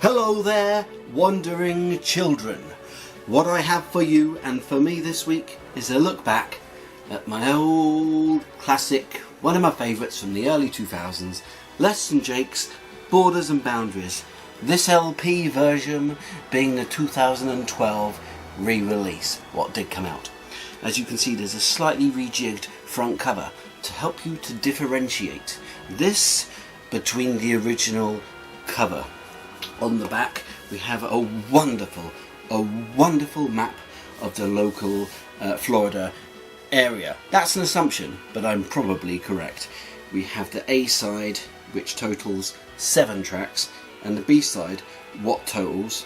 Hello there, wandering children. What I have for you and for me this week is a look back at my old classic, one of my favourites from the early 2000s, Les and Jake's Borders and Boundaries. This LP version being the 2012 re-release, what did come out. As you can see, there's a slightly rejigged front cover to help you to differentiate this between the original cover. On the back we have a wonderful map of the local Florida area. That's an assumption, but I'm probably correct. We have the A side, which totals 7 tracks, and the B side, what totals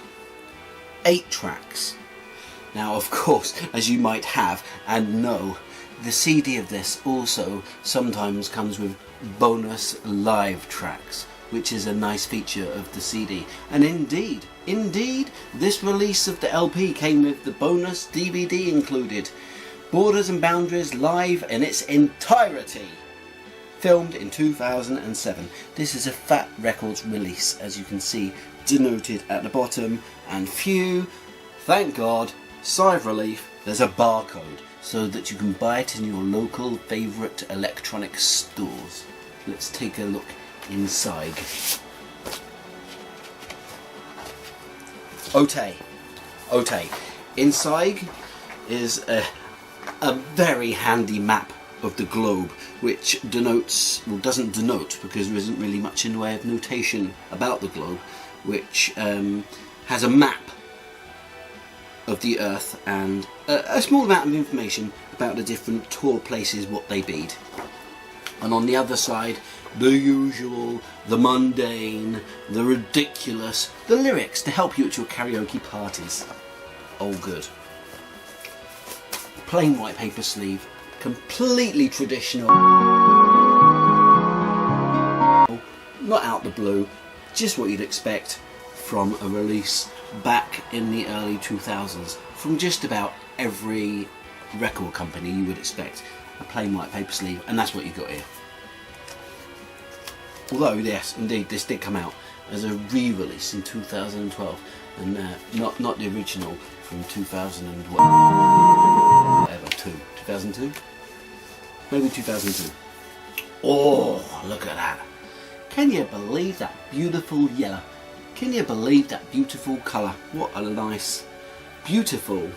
8 tracks. Now, of course, as you might have and know, the CD of this also sometimes comes with bonus live tracks, which is a nice feature of the CD. And indeed, this release of the LP came with the bonus DVD included. Borders and Boundaries live in its entirety. Filmed in 2007. This is a Fat Records release, as you can see denoted at the bottom. And phew, thank God, sigh of relief, there's a barcode so that you can buy it in your local favourite electronic stores. Let's take a look inside. Ote. Inside is a very handy map of the globe, which doesn't denote because there isn't really much in the way of notation about the globe, which has a map of the earth and a small amount of information about the different tour places, what they bead. And on the other side, the usual, the mundane, the ridiculous, the lyrics to help you at your karaoke parties. All good. Plain white paper sleeve, completely traditional. Not out the blue, just what you'd expect from a release back in the early 2000s. From just about every record company you would expect a plain white paper sleeve, and that's what you got here. Although, yes, indeed, this did come out as a re-release in 2012, and not the original from 2002? Maybe 2002. Oh, look at that. Can you believe that beautiful yellow? Can you believe that beautiful colour? What a nice, beautiful,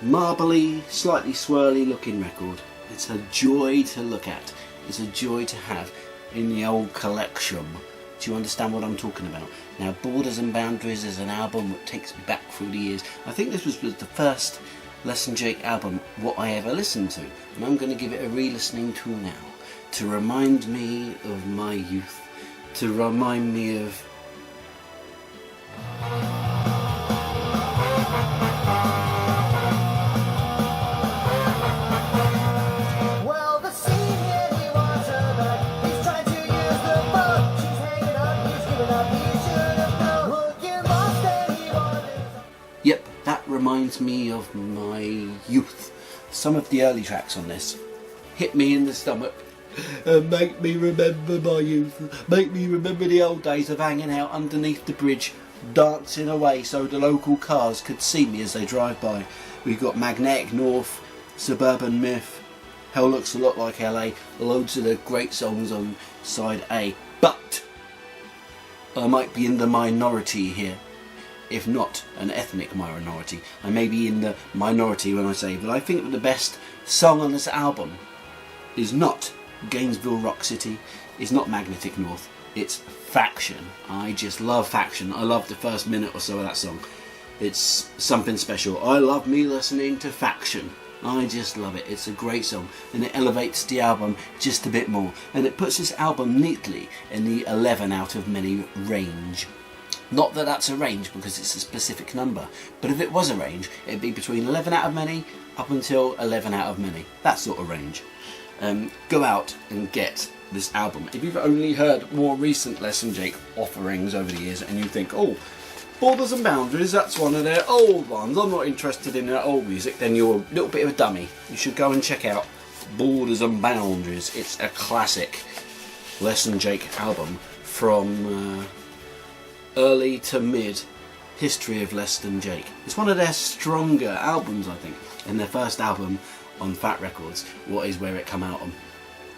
marbly, slightly swirly looking record. It's a joy to look at. It's a joy to have in the old collection. Do you understand what I'm talking about? Now, Borders and Boundaries is an album that takes me back through the years. I think this was the first Les and Jake album what I ever listened to, and I'm going to give it a re-listening to now to remind me of my youth, to remind me of Yep, that reminds me of my youth. Some of the early tracks on this hit me in the stomach and make me remember my youth, make me remember the old days of hanging out underneath the bridge, dancing away so the local cars could see me as they drive by. We've got Magnetic North, Suburban Myth, Hell Looks a Lot Like LA, loads of the great songs on side A. But I might be in the minority here. If not an ethnic minority. I may be in the minority when I say, but I think that the best song on this album is not Gainesville Rock City, is not Magnetic North, it's Faction. I just love Faction. I love the first minute or so of that song. It's something special. I love me listening to Faction. I just love it. It's a great song, and it elevates the album just a bit more, and it puts this album neatly in the 11 out of many range. Not that that's a range because it's a specific number, but if it was a range, it'd be between 11 out of many up until 11 out of many. That sort of range. Go out and get this album. If you've only heard more recent Less Than Jake offerings over the years and you think, oh, Borders and Boundaries, that's one of their old ones, I'm not interested in that old music, then you're a little bit of a dummy. You should go and check out Borders and Boundaries. It's a classic Less Than Jake album from early to mid history of Less Than Jake. It's one of their stronger albums, I think, and their first album on Fat Records, What Is Where It Come Out On.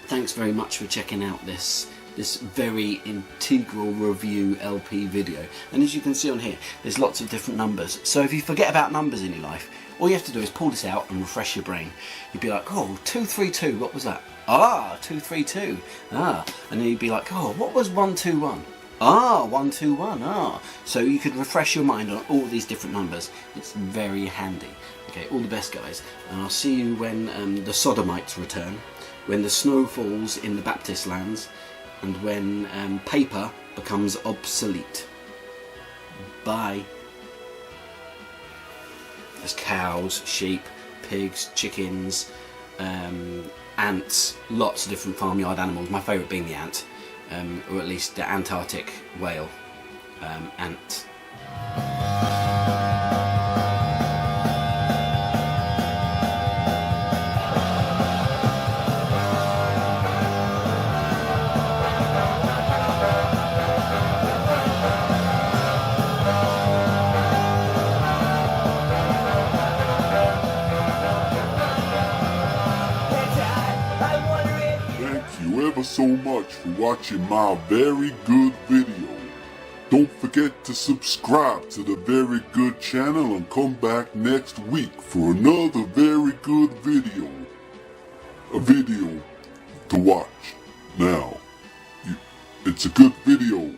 Thanks very much for checking out this very integral review LP video. And as you can see on here, there's lots of different numbers. So if you forget about numbers in your life, all you have to do is pull this out and refresh your brain. You'd be like, oh, 232, what was that? Ah, 232. Ah, and then you'd be like, oh, what was 121? Ah, 121. Ah, so you could refresh your mind on all these different numbers. It's very handy. Okay, all the best, guys, and I'll see you when the Sodomites return, when the snow falls in the Baptist lands, and when paper becomes obsolete. Bye. There's cows, sheep, pigs, chickens, ants, lots of different farmyard animals. My favourite being the ant, or at least the Antarctic whale ant. Ever so much for watching my very good video. Don't forget to subscribe to the Very Good channel and come back next week for another very good video. A video to watch. Now, it's a good video.